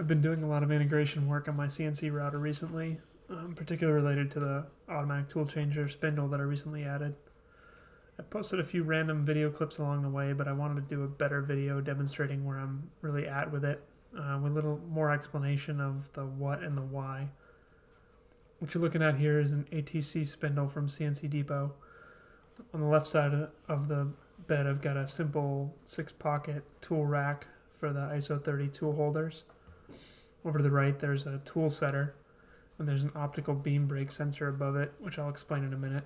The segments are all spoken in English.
I've been doing a lot of integration work on my CNC router recently, particularly related to the automatic tool changer spindle that I recently added. I've posted a few random video clips along the way, but I wanted to do a better video demonstrating where I'm really at with it, with a little more explanation of the what and the why. What you're looking at here is an ATC spindle from CNC Depot. On the left side of the bed, I've got a simple 6-pocket tool rack for the ISO 30 tool holders. Over to the right, there's a tool setter, and there's an optical beam break sensor above it, which I'll explain in a minute.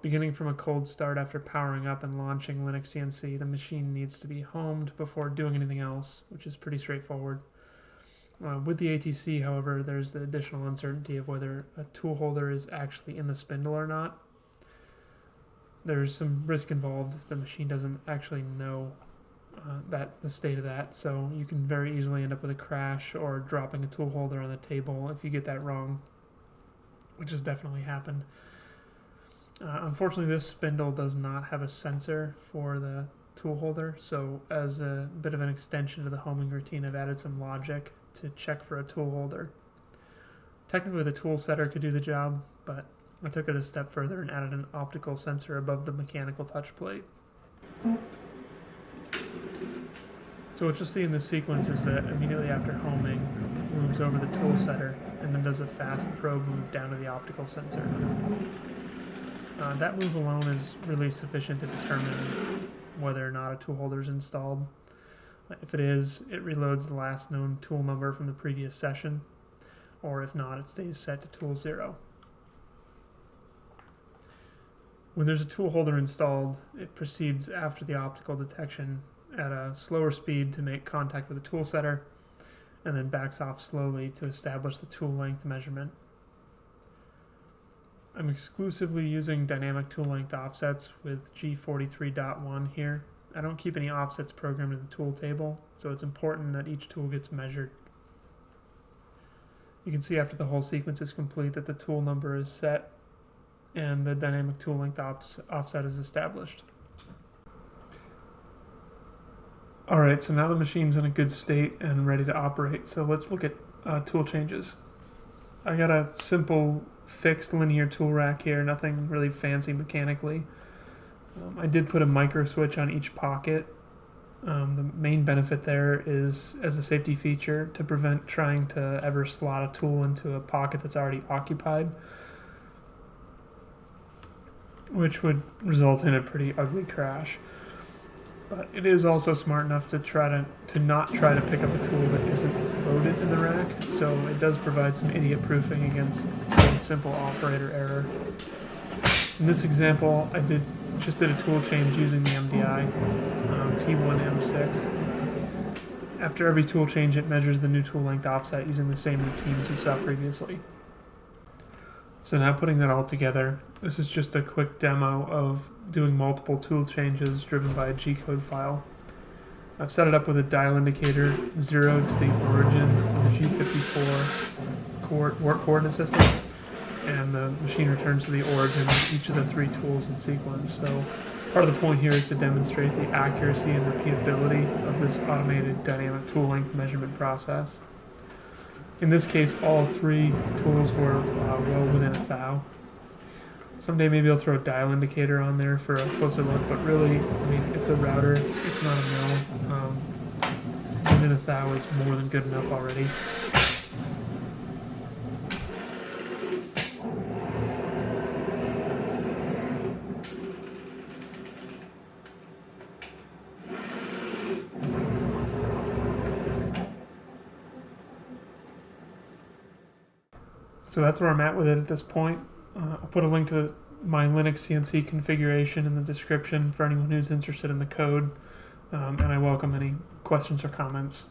Beginning from a cold start after powering up and launching LinuxCNC, the machine needs to be homed before doing anything else, which is pretty straightforward. With the ATC, however, there's the additional uncertainty of whether a tool holder is actually in the spindle or not. There's some risk involved if the machine doesn't actually know the state of that, so you can very easily end up with a crash or dropping a tool holder on the table if you get that wrong, which has definitely happened. Unfortunately, this spindle does not have a sensor for the tool holder, so as a bit of an extension to the homing routine, I've added some logic to check for a tool holder. Technically, the tool setter could do the job, but I took it a step further and added an optical sensor above the mechanical touch plate. So what you'll see in this sequence is that immediately after homing, it moves over the tool setter and then does a fast probe move down to the optical sensor. That move alone is really sufficient to determine whether or not a tool holder is installed. If it is, it reloads the last known tool number from the previous session, or if not, it stays set to tool 0. When there's a tool holder installed, it proceeds after the optical detection at a slower speed to make contact with the tool setter, and then backs off slowly to establish the tool length measurement. I'm exclusively using dynamic tool length offsets with G43.1 here. I don't keep any offsets programmed in the tool table, so it's important that each tool gets measured. You can see after the whole sequence is complete that the tool number is set and the dynamic tool length offset is established. Alright, so now the machine's in a good state and ready to operate, so let's look at tool changes. I got a simple fixed linear tool rack here, nothing really fancy mechanically. I did put a micro switch on each pocket. The main benefit there is, as a safety feature, to prevent trying to ever slot a tool into a pocket that's already occupied, which would result in a pretty ugly crash. But it is also smart enough to not try to pick up a tool that isn't loaded in the rack, so it does provide some idiot proofing against a simple operator error. In this example, I just did a tool change using the MDI T1M6. After every tool change, it measures the new tool length offset using the same routines you saw previously. So now putting that all together, this is just a quick demo of doing multiple tool changes driven by a G-code file. I've set it up with a dial indicator zeroed to the origin of the G54 work coordinate system, and the machine returns to the origin of each of the 3 tools in sequence. So part of the point here is to demonstrate the accuracy and repeatability of this automated dynamic tool length measurement process. In this case, all 3 tools were well within a thou. Someday maybe I'll throw a dial indicator on there for a closer look, but really, I mean, it's a router, it's not a mill. Within a thou is more than good enough already. So that's where I'm at with it at this point. I'll put a link to my LinuxCNC configuration in the description for anyone who's interested in the code, and I welcome any questions or comments.